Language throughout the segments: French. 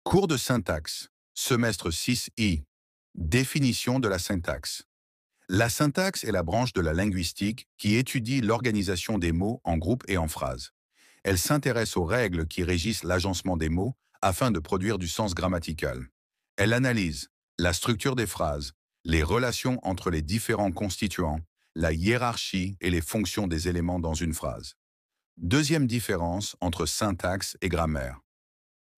Cours de syntaxe, semestre 6I. Définition de la syntaxe. La syntaxe est la branche de la linguistique qui étudie l'organisation des mots en groupes et en phrases. Elle s'intéresse aux règles qui régissent l'agencement des mots afin de produire du sens grammatical. Elle analyse la structure des phrases, les relations entre les différents constituants, la hiérarchie et les fonctions des éléments dans une phrase. Deuxième différence entre syntaxe et grammaire.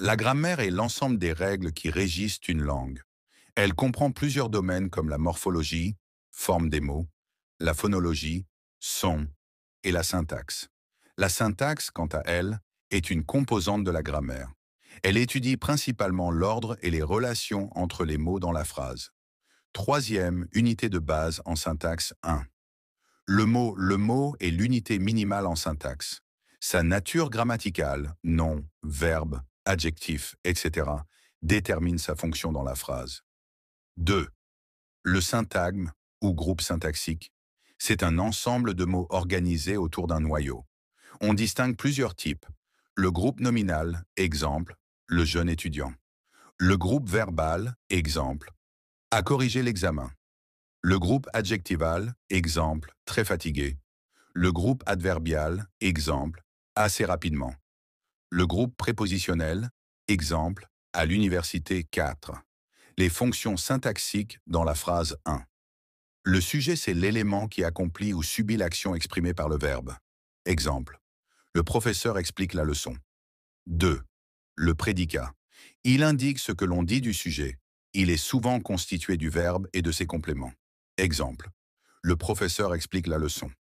La grammaire est l'ensemble des règles qui régissent une langue. Elle comprend plusieurs domaines comme la morphologie, forme des mots, la phonologie, son, et la syntaxe. La syntaxe, quant à elle, est une composante de la grammaire. Elle étudie principalement l'ordre et les relations entre les mots dans la phrase. Troisième unité de base en syntaxe 1. Le mot est l'unité minimale en syntaxe. Sa nature grammaticale, nom, verbe, adjectif, etc., détermine sa fonction dans la phrase. 2. Le syntagme, ou groupe syntaxique, c'est un ensemble de mots organisés autour d'un noyau. On distingue plusieurs types. Le groupe nominal, exemple, le jeune étudiant. Le groupe verbal, exemple, à corriger l'examen. Le groupe adjectival, exemple, très fatigué. Le groupe adverbial, exemple, assez rapidement. Le groupe prépositionnel, exemple, à l'université 4. Les fonctions syntaxiques dans la phrase 1. Le sujet, c'est l'élément qui accomplit ou subit l'action exprimée par le verbe. Exemple. Le professeur explique la leçon. 2. Le prédicat. Il indique ce que l'on dit du sujet. Il est souvent constitué du verbe et de ses compléments. Exemple. Le professeur explique la leçon.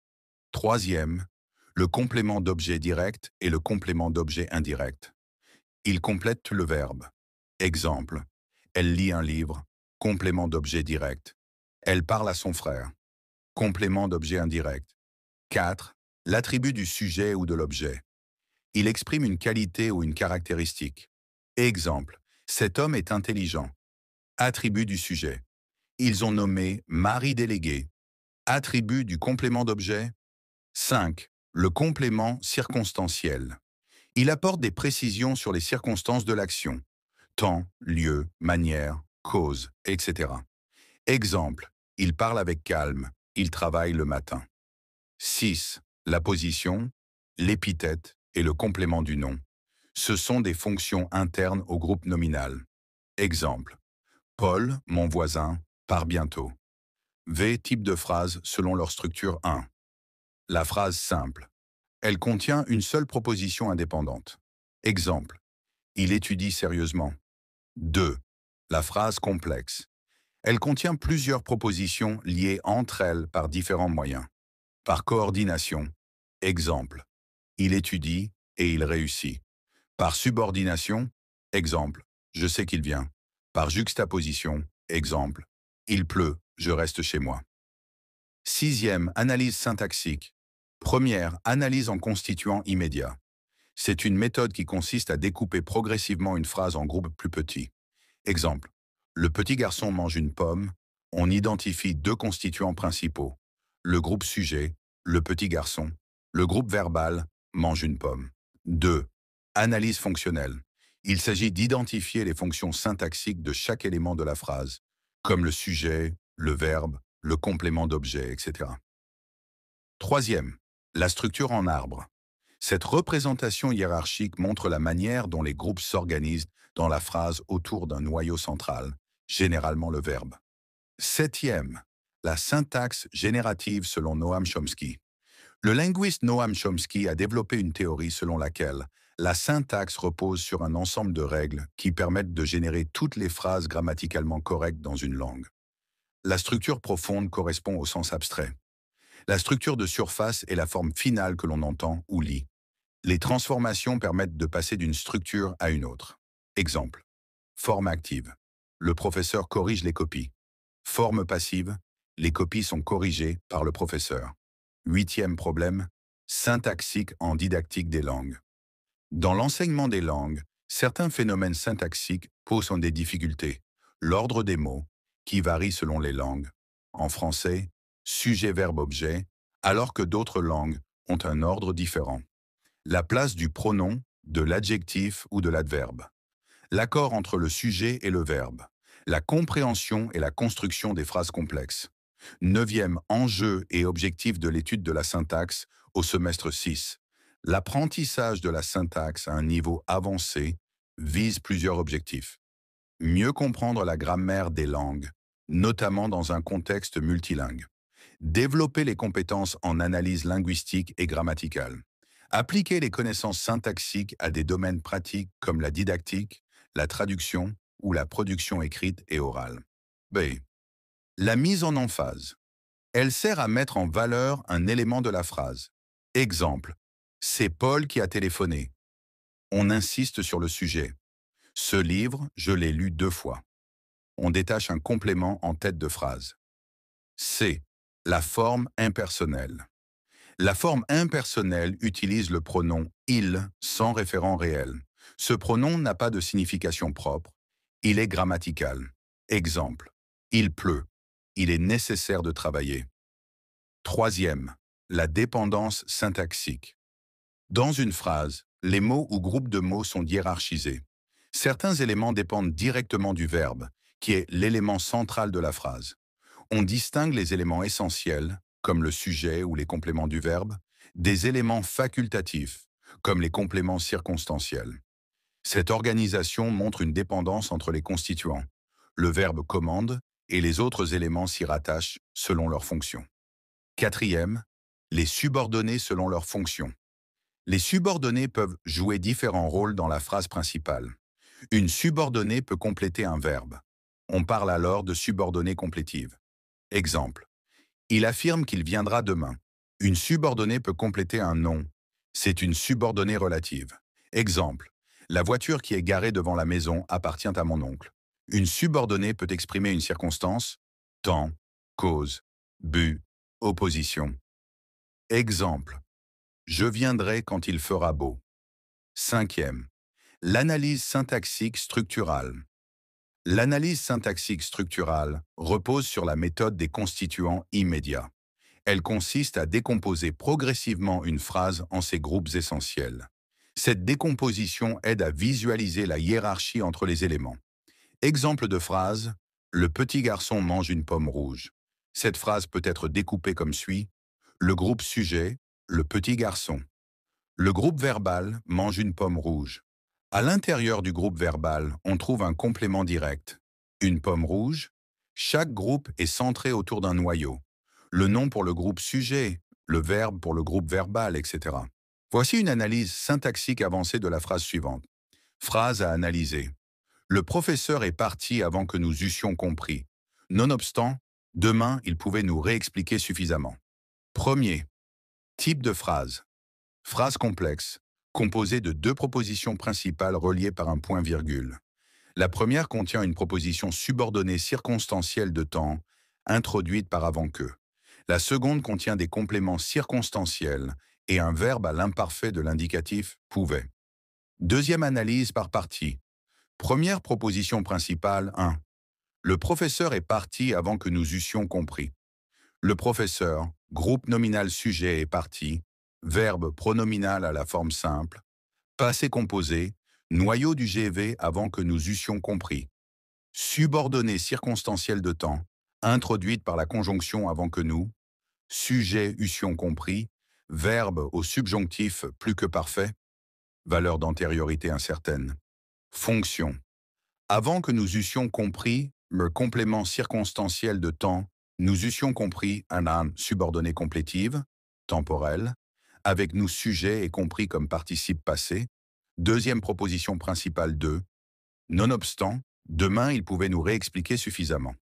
Troisième, le complément d'objet direct et le complément d'objet indirect. Il complète le verbe. Exemple. Elle lit un livre. Complément d'objet direct. Elle parle à son frère. Complément d'objet indirect. 4. L'attribut du sujet ou de l'objet. Il exprime une qualité ou une caractéristique. Exemple. Cet homme est intelligent. Attribut du sujet. Ils ont nommé Marie déléguée. Attribut du complément d'objet. 5. Le complément circonstanciel. Il apporte des précisions sur les circonstances de l'action. Temps, lieu, manière, cause, etc. Exemple. Il parle avec calme. Il travaille le matin. 6. La position, l'épithète et le complément du nom. Ce sont des fonctions internes au groupe nominal. Exemple. Paul, mon voisin, part bientôt. V. Type de phrase selon leur structure 1. La phrase simple. Elle contient une seule proposition indépendante. Exemple. Il étudie sérieusement. 2. La phrase complexe. Elle contient plusieurs propositions liées entre elles par différents moyens. Par coordination. Exemple. Il étudie et il réussit. Par subordination. Exemple. Je sais qu'il vient. Par juxtaposition. Exemple. Il pleut, je reste chez moi. Sixième, analyse syntaxique. Première, analyse en constituant immédiat. C'est une méthode qui consiste à découper progressivement une phrase en groupes plus petits. Exemple. Le petit garçon mange une pomme. On identifie deux constituants principaux. Le groupe sujet, le petit garçon. Le groupe verbal, mange une pomme. 2. Analyse fonctionnelle. Il s'agit d'identifier les fonctions syntaxiques de chaque élément de la phrase, comme le sujet, le verbe, le complément d'objet, etc. Troisième, la structure en arbre. Cette représentation hiérarchique montre la manière dont les groupes s'organisent dans la phrase autour d'un noyau central, généralement le verbe. Septième, la syntaxe générative selon Noam Chomsky. Le linguiste Noam Chomsky a développé une théorie selon laquelle la syntaxe repose sur un ensemble de règles qui permettent de générer toutes les phrases grammaticalement correctes dans une langue. La structure profonde correspond au sens abstrait. La structure de surface est la forme finale que l'on entend ou lit. Les transformations permettent de passer d'une structure à une autre. Exemple. Forme active. Le professeur corrige les copies. Forme passive. Les copies sont corrigées par le professeur. Huitième problème. Syntaxique en didactique des langues. Dans l'enseignement des langues, certains phénomènes syntaxiques posent des difficultés. L'ordre des mots, qui varie selon les langues. En français, sujet-verbe-objet, alors que d'autres langues ont un ordre différent. La place du pronom, de l'adjectif ou de l'adverbe. l'accord entre le sujet et le verbe, la compréhension et la construction des phrases complexes. Neuvième enjeu et objectif de l'étude de la syntaxe au semestre 6. L'apprentissage de la syntaxe à un niveau avancé vise plusieurs objectifs. Mieux comprendre la grammaire des langues, notamment dans un contexte multilingue. Développer les compétences en analyse linguistique et grammaticale. Appliquer les connaissances syntaxiques à des domaines pratiques comme la didactique, la traduction ou la production écrite et orale. B. La mise en emphase. Elle sert à mettre en valeur un élément de la phrase. Exemple. C'est Paul qui a téléphoné. On insiste sur le sujet. Ce livre, je l'ai lu 2 fois. On détache un complément en tête de phrase. C. La forme impersonnelle. La forme impersonnelle utilise le pronom « il » sans référent réel. Ce pronom n'a pas de signification propre. Il est grammatical. Exemple. Il pleut. Il est nécessaire de travailler. Troisième, la dépendance syntaxique. Dans une phrase, les mots ou groupes de mots sont hiérarchisés. Certains éléments dépendent directement du verbe, qui est l'élément central de la phrase. On distingue les éléments essentiels, comme le sujet ou les compléments du verbe, des éléments facultatifs, comme les compléments circonstanciels. Cette organisation montre une dépendance entre les constituants. Le verbe commande et les autres éléments s'y rattachent selon leur fonction. Quatrième, les subordonnés selon leur fonction. Les subordonnés peuvent jouer différents rôles dans la phrase principale. Une subordonnée peut compléter un verbe. On parle alors de subordonnée complétive. Exemple. Il affirme qu'il viendra demain. Une subordonnée peut compléter un nom. C'est une subordonnée relative. Exemple. La voiture qui est garée devant la maison appartient à mon oncle. Une subordonnée peut exprimer une circonstance, temps, cause, but, opposition. Exemple. Je viendrai quand il fera beau. Cinquième. L'analyse syntaxique structurale. L'analyse syntaxique structurale repose sur la méthode des constituants immédiats. Elle consiste à décomposer progressivement une phrase en ses groupes essentiels. Cette décomposition aide à visualiser la hiérarchie entre les éléments. Exemple de phrase, le petit garçon mange une pomme rouge. Cette phrase peut être découpée comme suit. Le groupe sujet, le petit garçon. Le groupe verbal mange une pomme rouge. À l'intérieur du groupe verbal, on trouve un complément direct. Une pomme rouge. Chaque groupe est centré autour d'un noyau. Le nom pour le groupe sujet, le verbe pour le groupe verbal, etc. Voici une analyse syntaxique avancée de la phrase suivante. Phrase à analyser. Le professeur est parti avant que nous eussions compris. Nonobstant, demain, il pouvait nous réexpliquer suffisamment. Premier. Type de phrase. Phrase complexe, composée de 2 propositions principales reliées par un point-virgule. La première contient une proposition subordonnée circonstancielle de temps, introduite par avant que. La seconde contient des compléments circonstanciels et un verbe à l'imparfait de l'indicatif « pouvait ». Deuxième analyse par partie. Première proposition principale 1. Le professeur est parti avant que nous eussions compris. Le professeur, groupe nominal sujet est parti, verbe pronominal à la forme simple, passé composé, noyau du GV avant que nous eussions compris. Subordonnée circonstancielle de temps, introduite par la conjonction avant que nous, sujet eussions compris, verbe au subjonctif plus que parfait, valeur d'antériorité incertaine. Fonction. Avant que nous eussions compris, le complément circonstanciel de temps, nous eussions compris un âme subordonnée complétive, temporelle, avec nous sujet et compris comme participe passé. Deuxième proposition principale 2. Nonobstant, demain il pouvait nous réexpliquer suffisamment.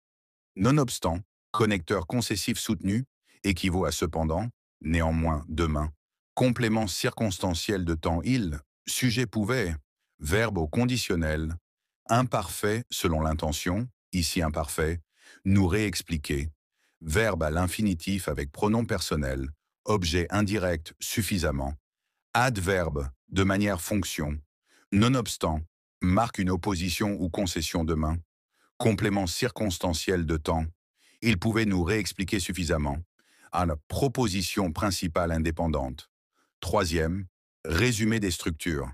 Nonobstant, connecteur concessif soutenu, équivaut à cependant, néanmoins, demain. Complément circonstanciel de temps il, sujet pouvait, verbe au conditionnel, imparfait selon l'intention, ici imparfait, nous réexpliquer, verbe à l'infinitif avec pronom personnel, objet indirect suffisamment, adverbe de manière fonction, nonobstant, marque une opposition ou concession de main, complément circonstanciel de temps, il pouvait nous réexpliquer suffisamment, à la proposition principale indépendante. Troisième, résumé des structures.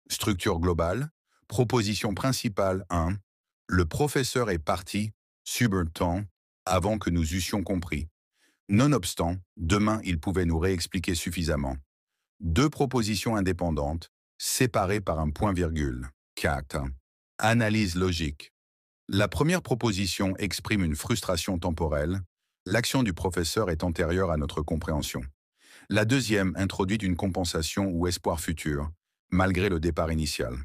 Structure globale, Proposition principale 1. Le professeur est parti, super temps, avant que nous eussions compris. Nonobstant, demain il pouvait nous réexpliquer suffisamment. Deux propositions indépendantes, séparées par un point-virgule. 4. Analyse logique. La première proposition exprime une frustration temporelle. L'action du professeur est antérieure à notre compréhension. La deuxième introduit une compensation ou espoir futur, malgré le départ initial.